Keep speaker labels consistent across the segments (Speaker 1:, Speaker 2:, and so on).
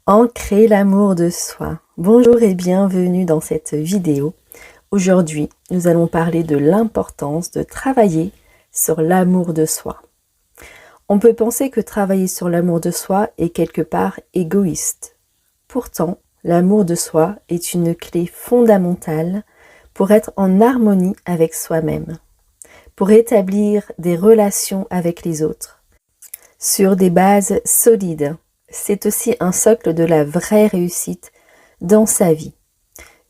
Speaker 1: Ancrer l'amour de soi. Bonjour et bienvenue dans cette vidéo. Aujourd'hui, nous allons parler de l'importance de travailler sur l'amour de soi. On peut penser que travailler sur l'amour de soi est quelque part égoïste. Pourtant, l'amour de soi est une clé fondamentale pour être en harmonie avec soi-même, pour établir des relations avec les autres sur des bases solides. C'est aussi un socle de la vraie réussite dans sa vie.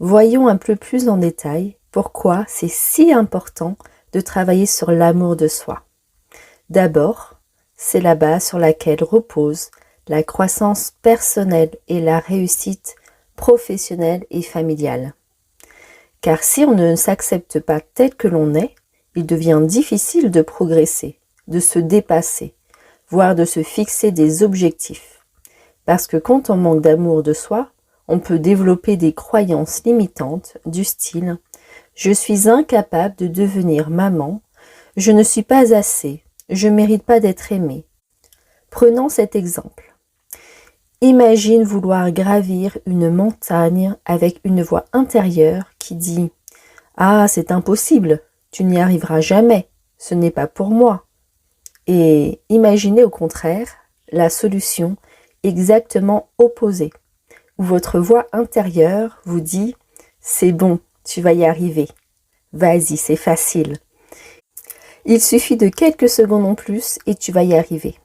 Speaker 1: Voyons un peu plus en détail pourquoi c'est si important de travailler sur l'amour de soi. D'abord, c'est la base sur laquelle repose la croissance personnelle et la réussite professionnelle et familiale. Car si on ne s'accepte pas tel que l'on est, il devient difficile de progresser, de se dépasser, voire de se fixer des objectifs. Parce que quand on manque d'amour de soi, on peut développer des croyances limitantes du style « je suis incapable de devenir maman »,« je ne suis pas assez »,« je ne mérite pas d'être aimée ». Prenons cet exemple. Imagine vouloir gravir une montagne avec une voix intérieure qui dit « ah, c'est impossible, tu n'y arriveras jamais, ce n'est pas pour moi ». Et imaginez au contraire la solution exactement opposée, où votre voix intérieure vous dit « c'est bon, tu vas y arriver, vas-y, c'est facile. Il suffit de quelques secondes en plus et tu vas y arriver ».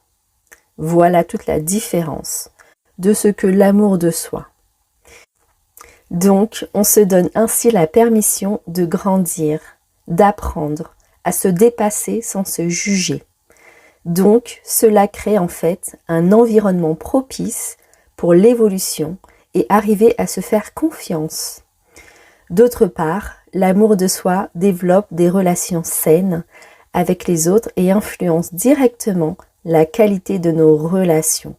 Speaker 1: Voilà toute la différence de ce que l'amour de soi. Donc, on se donne ainsi la permission de grandir, d'apprendre, à se dépasser sans se juger. Donc, cela crée en fait un environnement propice pour l'évolution et arriver à se faire confiance. D'autre part, l'amour de soi développe des relations saines avec les autres et influence directement la qualité de nos relations.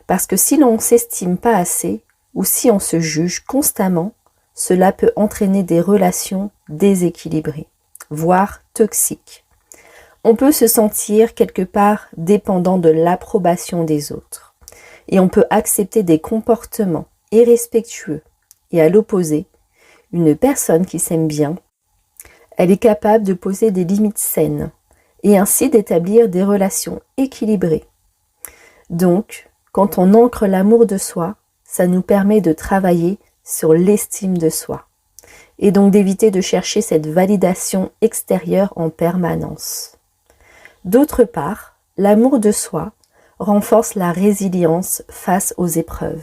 Speaker 1: Parce que si l'on ne s'estime pas assez ou si on se juge constamment, cela peut entraîner des relations déséquilibrées, voire toxiques. On peut se sentir quelque part dépendant de l'approbation des autres. Et on peut accepter des comportements irrespectueux. Et à l'opposé, une personne qui s'aime bien, elle est capable de poser des limites saines et ainsi d'établir des relations équilibrées. Donc, quand on ancre l'amour de soi, ça nous permet de travailler sur l'estime de soi. Et donc d'éviter de chercher cette validation extérieure en permanence. D'autre part, l'amour de soi renforce la résilience face aux épreuves.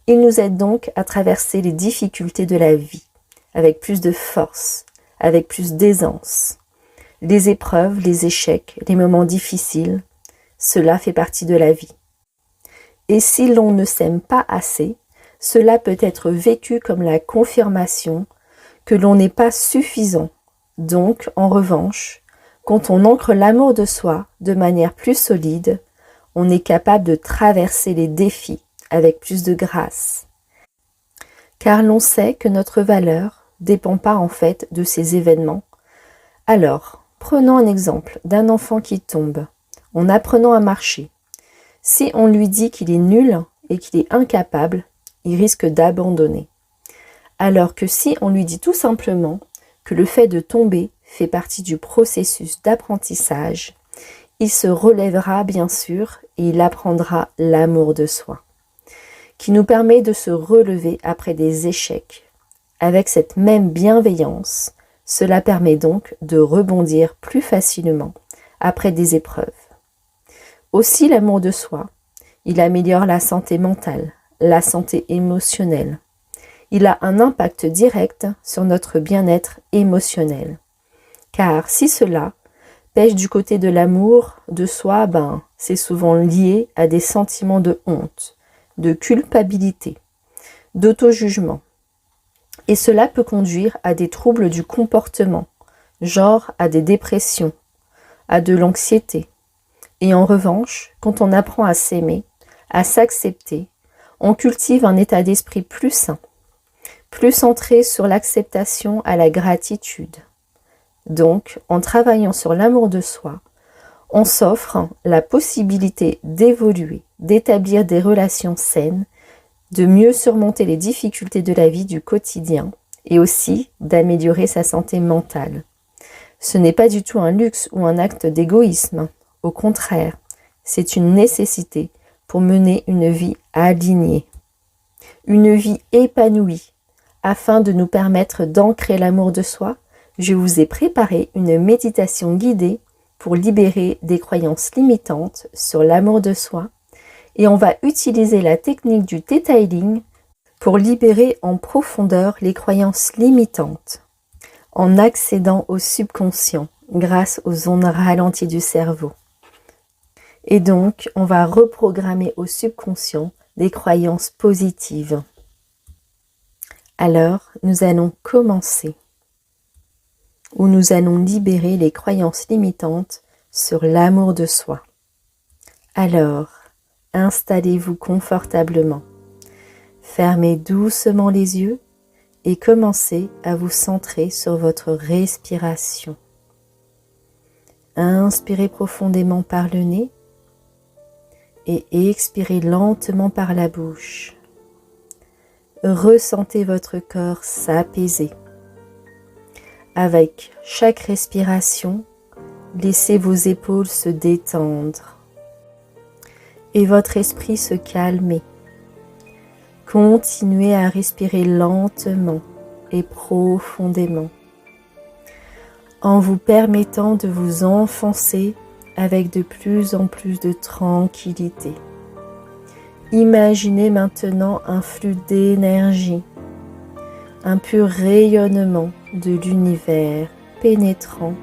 Speaker 1: Il nous aide donc à traverser les difficultés de la vie, avec plus de force, avec plus d'aisance. Les épreuves, les échecs, les moments difficiles, cela fait partie de la vie. Et si l'on ne s'aime pas assez, cela peut être vécu comme la confirmation que l'on n'est pas suffisant. Donc, en revanche, quand on ancre l'amour de soi de manière plus solide, on est capable de traverser les défis avec plus de grâce. Car l'on sait que notre valeur ne dépend pas en fait de ces événements. Alors, prenons un exemple d'un enfant qui tombe en apprenant à marcher. Si on lui dit qu'il est nul et qu'il est incapable, il risque d'abandonner. Alors que si on lui dit tout simplement que le fait de tomber fait partie du processus d'apprentissage, il se relèvera bien sûr et il apprendra l'amour de soi, qui nous permet de se relever après des échecs. Avec cette même bienveillance, cela permet donc de rebondir plus facilement après des épreuves. Aussi l'amour de soi, il améliore la santé mentale, la santé émotionnelle. Il a un impact direct sur notre bien-être émotionnel. Car si cela pêche du côté de l'amour de soi, c'est souvent lié à des sentiments de honte, de culpabilité, d'auto-jugement. Et cela peut conduire à des troubles du comportement, genre à des dépressions, à de l'anxiété. Et en revanche, quand on apprend à s'aimer, à s'accepter, on cultive un état d'esprit plus sain, plus centré sur l'acceptation à la gratitude. Donc, en travaillant sur l'amour de soi, on s'offre la possibilité d'évoluer, d'établir des relations saines de mieux surmonter les difficultés de la vie du quotidien et aussi d'améliorer sa santé mentale. Ce n'est pas du tout un luxe ou un acte d'égoïsme. Au contraire, c'est une nécessité pour mener une vie alignée, une vie épanouie. Afin de nous permettre d'ancrer l'amour de soi, je vous ai préparé une méditation guidée pour libérer des croyances limitantes sur l'amour de soi et on va utiliser la technique du Theta Healing pour libérer en profondeur les croyances limitantes en accédant au subconscient grâce aux ondes ralenties du cerveau. Et donc, on va reprogrammer au subconscient des croyances positives. Alors, nous allons commencer, où nous allons libérer les croyances limitantes sur l'amour de soi. Alors, installez-vous confortablement, fermez doucement les yeux et commencez à vous centrer sur votre respiration. Inspirez profondément par le nez et expirez lentement par la bouche. Ressentez votre corps s'apaiser. Avec chaque respiration, laissez vos épaules se détendre et votre esprit se calmer. Continuez à respirer lentement et profondément en vous permettant de vous enfoncer avec de plus en plus de tranquillité. Imaginez maintenant un flux d'énergie, un pur rayonnement de l'univers pénétrant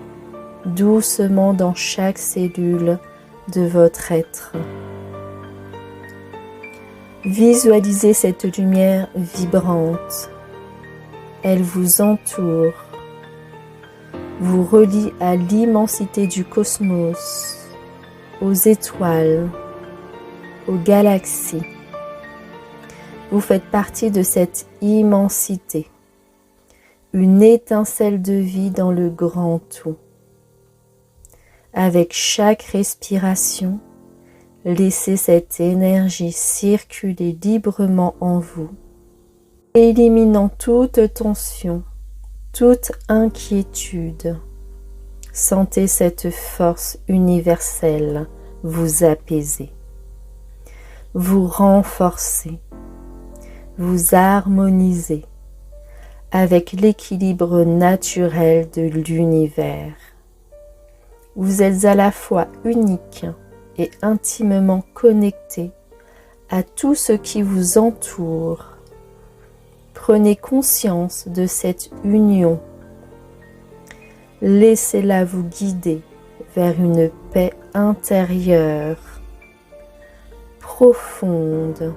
Speaker 1: doucement dans chaque cellule de votre être. Visualisez cette lumière vibrante. Elle vous entoure, vous relie à l'immensité du cosmos, aux étoiles, aux galaxies. Vous faites partie de cette immensité, une étincelle de vie dans le grand tout. Avec chaque respiration, laissez cette énergie circuler librement en vous, éliminant toute tension, toute inquiétude. Sentez cette force universelle vous apaiser, vous renforcer, vous harmoniser avec l'équilibre naturel de l'univers. Vous êtes à la fois unique et intimement connecté à tout ce qui vous entoure. Prenez conscience de cette union. Laissez-la vous guider vers une paix intérieure, profonde.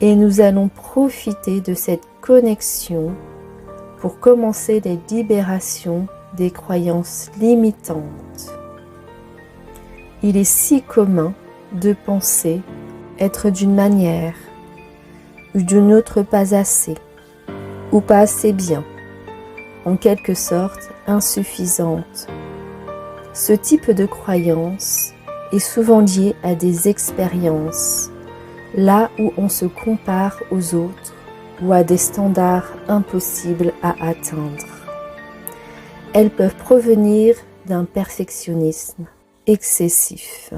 Speaker 1: Et nous allons profiter de cette connexion pour commencer les libérations des croyances limitantes. Il est si commun de penser être d'une manière ou d'une autre pas assez, ou pas assez bien, en quelque sorte insuffisante. Ce type de croyance est souvent lié à des expériences, là où on se compare aux autres ou à des standards impossibles à atteindre. Elles peuvent provenir d'un perfectionnisme excessif.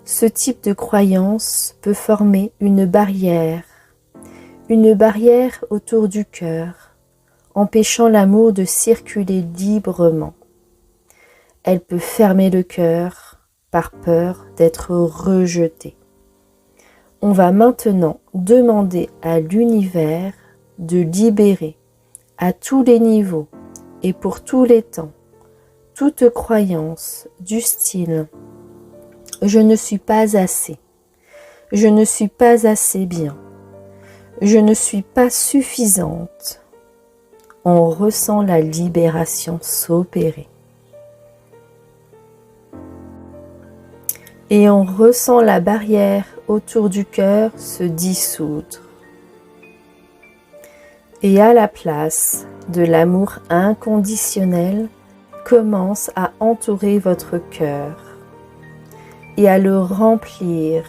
Speaker 1: Ce type de croyance peut former une barrière autour du cœur, empêchant l'amour de circuler librement. Elle peut fermer le cœur par peur d'être rejeté. On va maintenant demander à l'univers de libérer à tous les niveaux et pour tous les temps toute croyance du style « je ne suis pas assez »,« je ne suis pas assez bien »,« je ne suis pas suffisante ». On ressent la libération s'opérer. Et on ressent la barrière autour du cœur se dissoudre. Et à la place de l'amour inconditionnel, commence à entourer votre cœur et à le remplir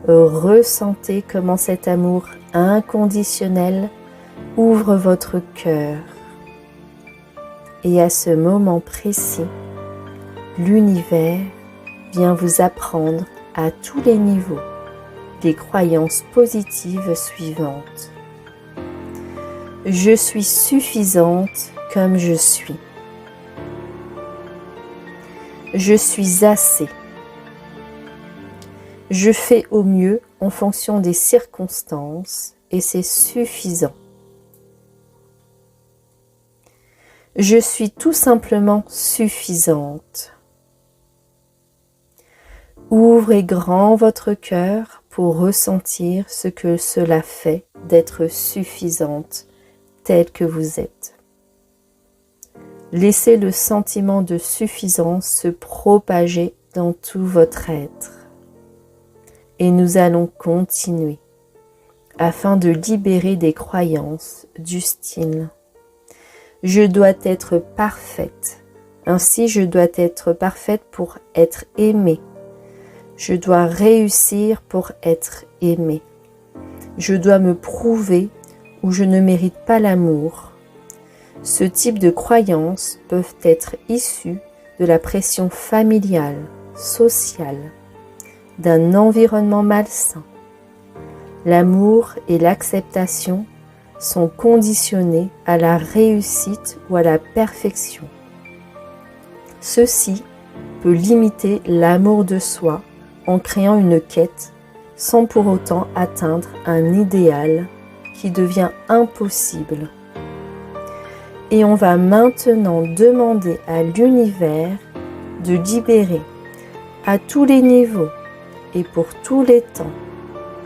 Speaker 1: Ressentez comment cet amour inconditionnel ouvre votre cœur. Et à ce moment précis, l'univers vient vous apprendre à tous les niveaux les croyances positives suivantes. Je suis suffisante comme je suis. Je suis assez. Je fais au mieux en fonction des circonstances et c'est suffisant. Je suis tout simplement suffisante. Ouvrez grand votre cœur pour ressentir ce que cela fait d'être suffisante telle que vous êtes. Laissez le sentiment de suffisance se propager dans tout votre être. Et nous allons continuer afin de libérer des croyances du style « Je dois être parfaite, ainsi je dois être parfaite pour être aimée. Je dois réussir pour être aimée. Je dois me prouver ou je ne mérite pas l'amour. » Ce type de croyances peuvent être issues de la pression familiale, sociale, d'un environnement malsain. L'amour et l'acceptation sont conditionnés à la réussite ou à la perfection. Ceci peut limiter l'amour de soi en créant une quête sans pour autant atteindre un idéal qui devient impossible. Et on va maintenant demander à l'univers de libérer à tous les niveaux et pour tous les temps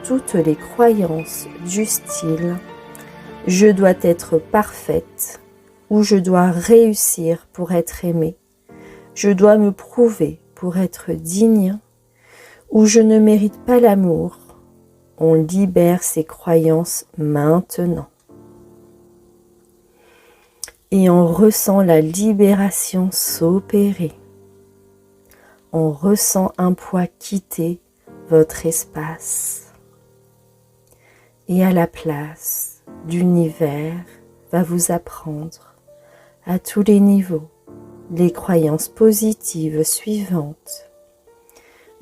Speaker 1: toutes les croyances du style « Je dois être parfaite » ou « Je dois réussir pour être aimée », « Je dois me prouver pour être digne » ou « Je ne mérite pas l'amour ». On libère ces croyances maintenant. Et on ressent la libération s'opérer. On ressent un poids quitter votre espace. Et à la place, l'univers va vous apprendre à tous les niveaux les croyances positives suivantes.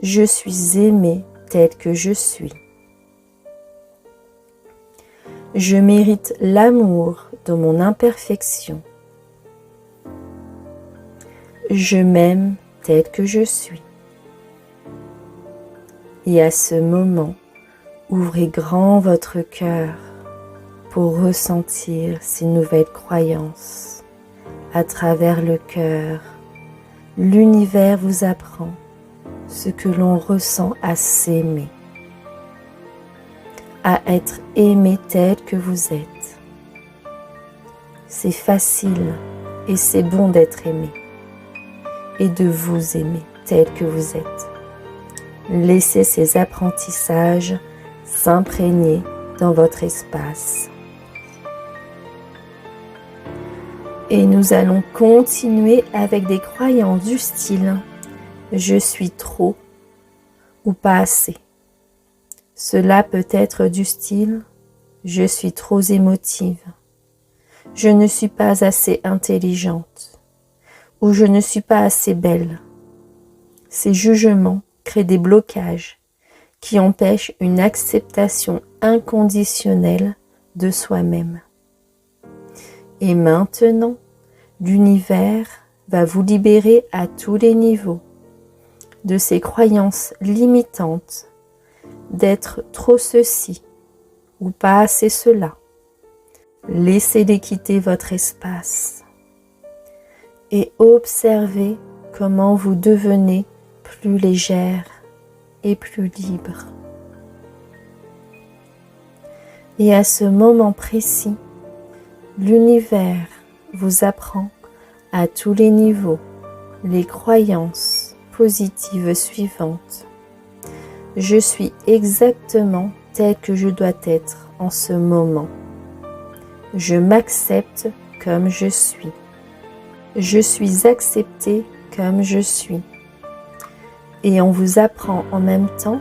Speaker 1: Je suis aimée telle que je suis. Je mérite l'amour de mon imperfection. Je m'aime tel que je suis. Et à ce moment, ouvrez grand votre cœur pour ressentir ces nouvelles croyances. À travers le cœur, l'univers vous apprend ce que l'on ressent à s'aimer, à être aimé tel que vous êtes. C'est facile et c'est bon d'être aimé et de vous aimer tel que vous êtes. Laissez ces apprentissages s'imprégner dans votre espace. Et nous allons continuer avec des croyances du style « Je suis trop » ou « pas assez ». Cela peut être du style « Je suis trop émotive », « Je ne suis pas assez intelligente » ou « Je ne suis pas assez belle ». Ces jugements créent des blocages qui empêchent une acceptation inconditionnelle de soi-même. Et maintenant, l'univers va vous libérer à tous les niveaux de ces croyances limitantes d'être trop ceci ou pas assez cela. Laissez-les quitter votre espace et observez comment vous devenez plus légère et plus libre. Et à ce moment précis, l'univers vous apprend à tous les niveaux les croyances positives suivantes. Je suis exactement tel que je dois être en ce moment. Je m'accepte comme je suis. Je suis acceptée comme je suis. Et on vous apprend en même temps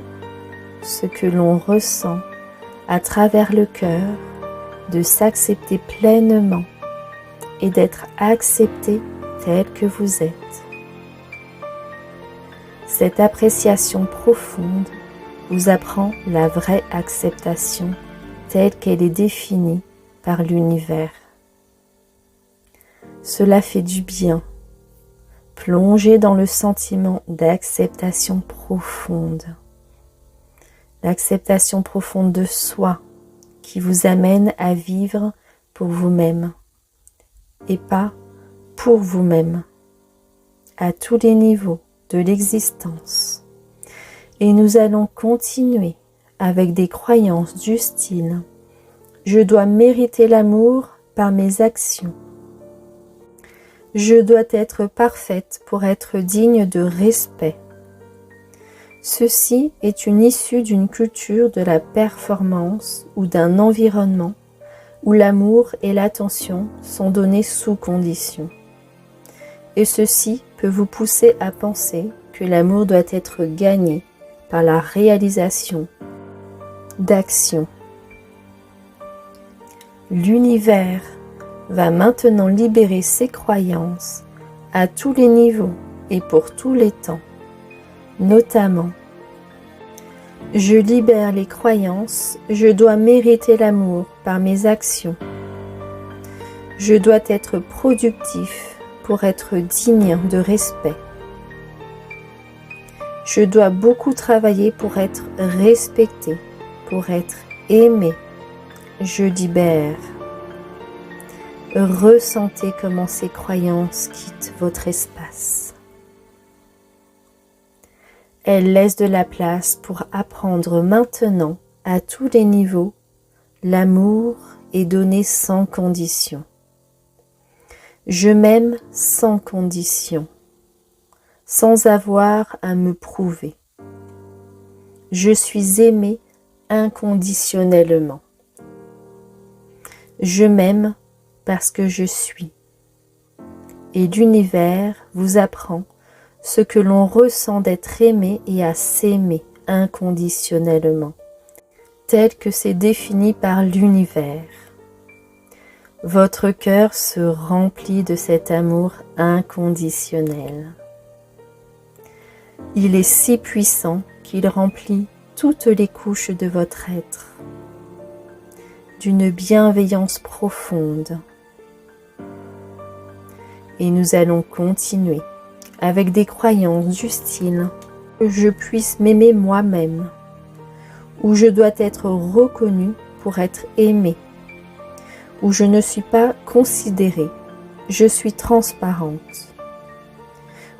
Speaker 1: ce que l'on ressent à travers le cœur, de s'accepter pleinement et d'être accepté tel que vous êtes. Cette appréciation profonde vous apprend la vraie acceptation telle qu'elle est définie par l'univers. Cela fait du bien. Plongez dans le sentiment d'acceptation profonde. L'acceptation profonde de soi qui vous amène à vivre pour vous-même et pas pour vous-même, à tous les niveaux de l'existence. Et nous allons continuer avec des croyances du style « Je dois mériter l'amour par mes actions ». Je dois être parfaite pour être digne de respect. Ceci est une issue d'une culture de la performance ou d'un environnement où l'amour et l'attention sont donnés sous condition. Et ceci peut vous pousser à penser que l'amour doit être gagné par la réalisation d'actions. L'univers va maintenant libérer ses croyances à tous les niveaux et pour tous les temps, notamment je libère les croyances, je dois mériter l'amour par mes actions. Je dois être productif pour être digne de respect. Je dois beaucoup travailler pour être respecté, pour être aimé. Je libère. Ressentez comment ces croyances quittent votre espace. Elles laissent de la place pour apprendre maintenant, à tous les niveaux, l'amour est donné sans condition. Je m'aime sans condition, sans avoir à me prouver. Je suis aimé inconditionnellement. Je m'aime parce que je suis. Et l'univers vous apprend ce que l'on ressent d'être aimé et à s'aimer inconditionnellement, tel que c'est défini par l'univers. Votre cœur se remplit de cet amour inconditionnel. Il est si puissant qu'il remplit toutes les couches de votre être, d'une bienveillance profonde. Et nous allons continuer avec des croyances du style que je puisse m'aimer moi-même, où je dois être reconnu pour être aimé, où je ne suis pas considérée, je suis transparente,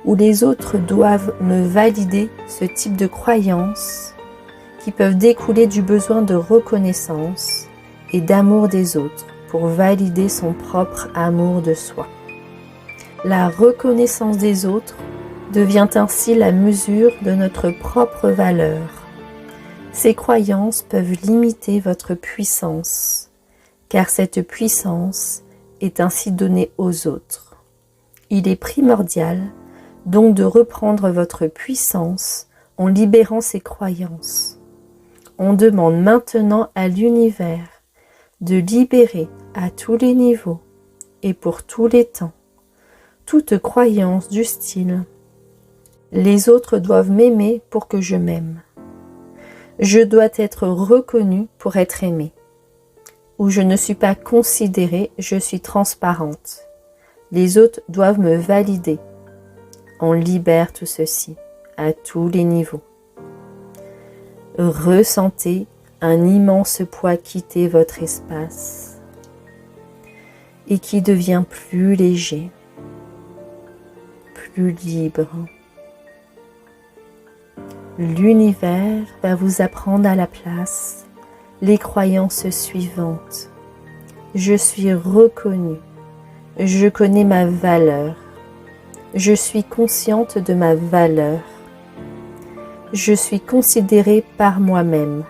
Speaker 1: où les autres doivent me valider, ce type de croyances qui peuvent découler du besoin de reconnaissance et d'amour des autres pour valider son propre amour de soi. La reconnaissance des autres devient ainsi la mesure de notre propre valeur. Ces croyances peuvent limiter votre puissance, car cette puissance est ainsi donnée aux autres. Il est primordial donc de reprendre votre puissance en libérant ces croyances. On demande maintenant à l'univers de libérer à tous les niveaux et pour tous les temps toute croyance du style « Les autres doivent m'aimer pour que je m'aime ». Je dois être reconnu pour être aimé. Ou je ne suis pas considérée, je suis transparente. Les autres doivent me valider. On libère tout ceci à tous les niveaux. Ressentez un immense poids quitter votre espace et qui devient plus léger, plus libre. L'univers va vous apprendre à la place les croyances suivantes. Je suis reconnu, je connais ma valeur, je suis consciente de ma valeur, je suis considérée par moi-même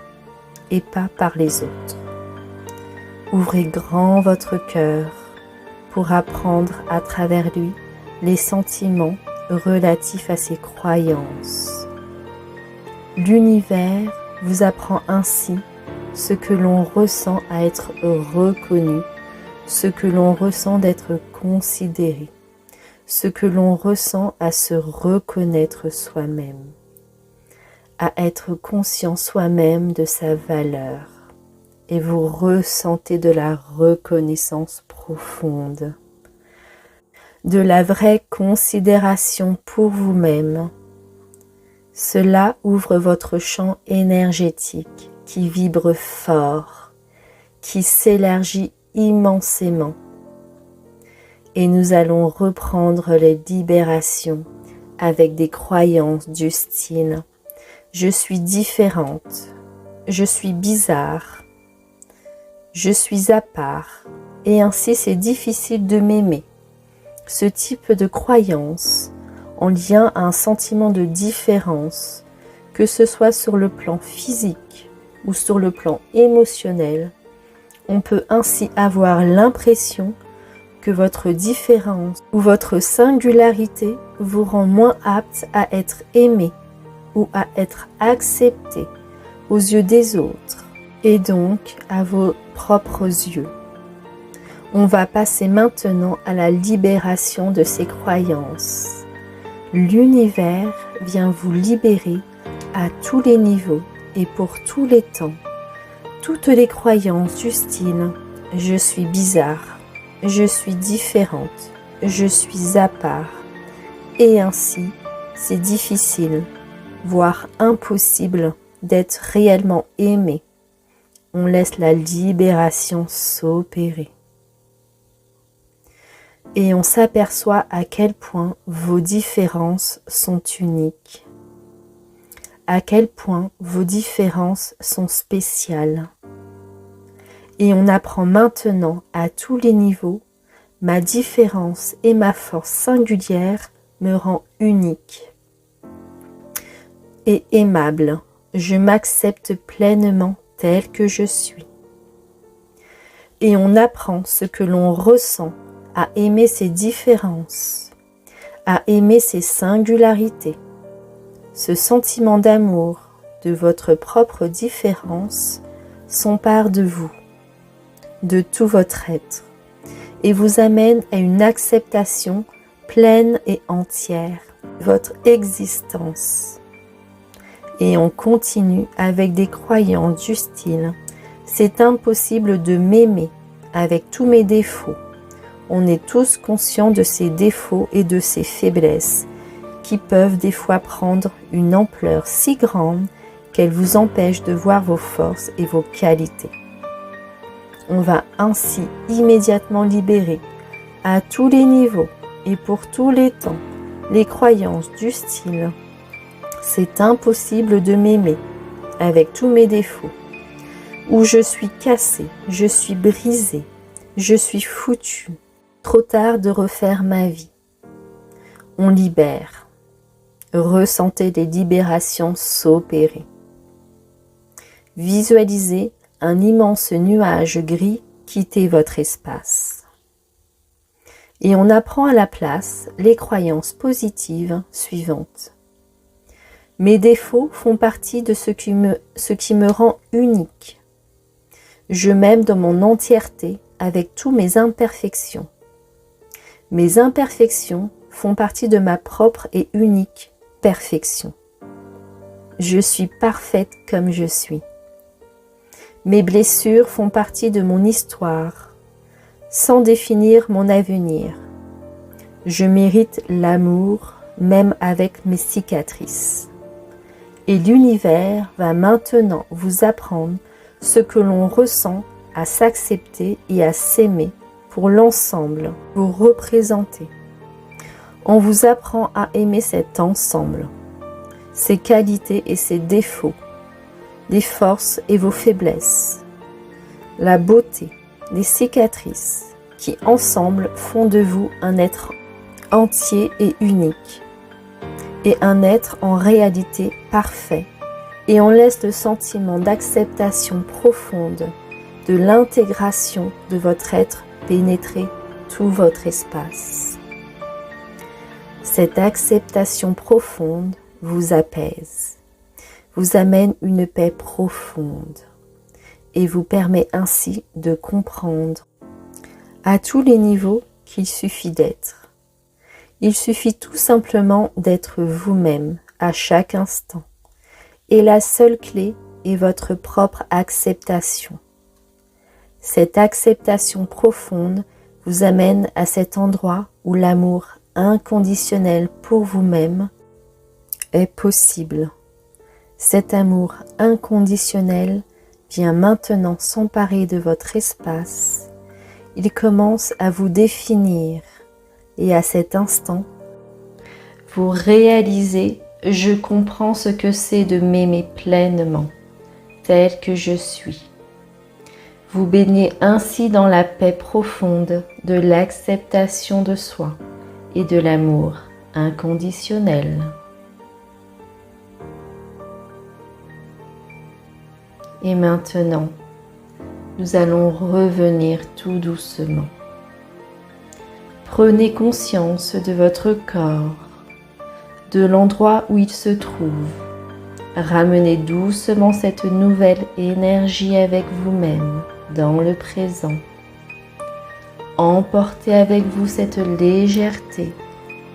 Speaker 1: et pas par les autres. Ouvrez grand votre cœur pour apprendre à travers lui les sentiments relatifs à ces croyances. L'univers vous apprend ainsi ce que l'on ressent à être reconnu, ce que l'on ressent d'être considéré, ce que l'on ressent à se reconnaître soi-même, à être conscient soi-même de sa valeur. Et vous ressentez de la reconnaissance profonde, de la vraie considération pour vous-même. Cela ouvre votre champ énergétique qui vibre fort, qui s'élargit immensément. Et nous allons reprendre les libérations avec des croyances du style « Je suis différente, je suis bizarre, je suis à part » et ainsi c'est difficile de m'aimer. Ce type de croyance en lien à un sentiment de différence, que ce soit sur le plan physique ou sur le plan émotionnel, on peut ainsi avoir l'impression que votre différence ou votre singularité vous rend moins apte à être aimé ou à être accepté aux yeux des autres et donc à vos propres yeux. On va passer maintenant à la libération de ces croyances. L'univers vient vous libérer à tous les niveaux et pour tous les temps. Toutes les croyances du style « je suis bizarre »,« je suis différente »,« je suis à part » et ainsi, c'est difficile, voire impossible d'être réellement aimé. On laisse la libération s'opérer. Et on s'aperçoit à quel point vos différences sont uniques, à quel point vos différences sont spéciales. Et on apprend maintenant à tous les niveaux, ma différence et ma force singulière me rend unique et aimable. Je m'accepte pleinement tel que je suis. Et on apprend ce que l'on ressent, à aimer ses différences, à aimer ses singularités. Ce sentiment d'amour de votre propre différence s'empare de vous, de tout votre être, et vous amène à une acceptation pleine et entière de votre existence. Et on continue avec des croyances du style « c'est impossible de m'aimer avec tous mes défauts ». On est tous conscients de ces défauts et de ces faiblesses qui peuvent des fois prendre une ampleur si grande qu'elles vous empêchent de voir vos forces et vos qualités. On va ainsi immédiatement libérer à tous les niveaux et pour tous les temps les croyances du style « c'est impossible de m'aimer avec tous mes défauts » ou « je suis cassé, je suis brisé, je suis foutu ». Trop tard de refaire ma vie. On libère. Ressentez les libérations s'opérer. Visualisez un immense nuage gris quitter votre espace. Et on apprend à la place les croyances positives suivantes. Mes défauts font partie de ce qui me rend unique. Je m'aime dans mon entièreté avec toutes mes imperfections. Mes imperfections font partie de ma propre et unique perfection. Je suis parfaite comme je suis. Mes blessures font partie de mon histoire, sans définir mon avenir. Je mérite l'amour, même avec mes cicatrices. Et l'univers va maintenant vous apprendre ce que l'on ressent à s'accepter et à s'aimer pour l'ensemble, vous représenter. On vous apprend à aimer cet ensemble, ses qualités et ses défauts, les forces et vos faiblesses, la beauté, les cicatrices, qui ensemble font de vous un être entier et unique, et un être en réalité parfait, et on laisse le sentiment d'acceptation profonde de l'intégration de votre être pénétrer tout votre espace. Cette acceptation profonde vous apaise. vous amène une paix profonde et vous permet ainsi de comprendre à tous les niveaux qu'il suffit d'être. Il suffit tout simplement d'être vous-même à chaque instant. Et la seule clé est votre propre acceptation. Cette acceptation profonde vous amène à cet endroit où l'amour inconditionnel pour vous-même est possible. Cet amour inconditionnel vient maintenant s'emparer de votre espace. Il commence à vous définir et à cet instant, vous réalisez « Je comprends ce que c'est de m'aimer pleinement, tel que je suis ». Vous baignez ainsi dans la paix profonde de l'acceptation de soi et de l'amour inconditionnel. Et maintenant, nous allons revenir tout doucement. Prenez conscience de votre corps, de l'endroit où il se trouve. Ramenez doucement cette nouvelle énergie avec vous-même dans le présent. Emportez avec vous cette légèreté,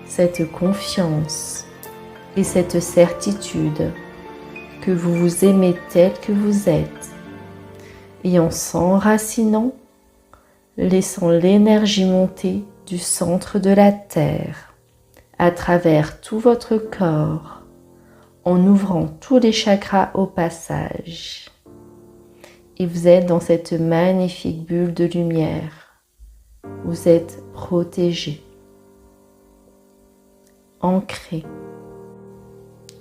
Speaker 1: cette confiance et cette certitude que vous vous aimez tel que vous êtes. Et en s'enracinant, laissant l'énergie monter du centre de la terre à travers tout votre corps, en ouvrant tous les chakras au passage. Et vous êtes dans cette magnifique bulle de lumière. Vous êtes protégé, ancré.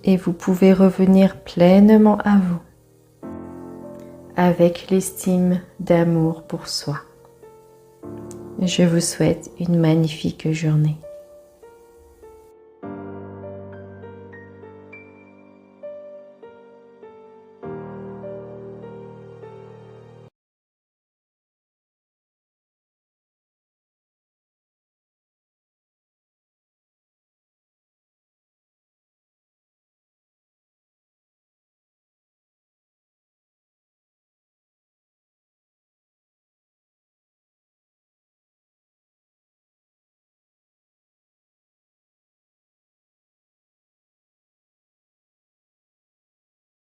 Speaker 1: Et vous pouvez revenir pleinement à vous, avec l'estime d'amour pour soi. Je vous souhaite une magnifique journée.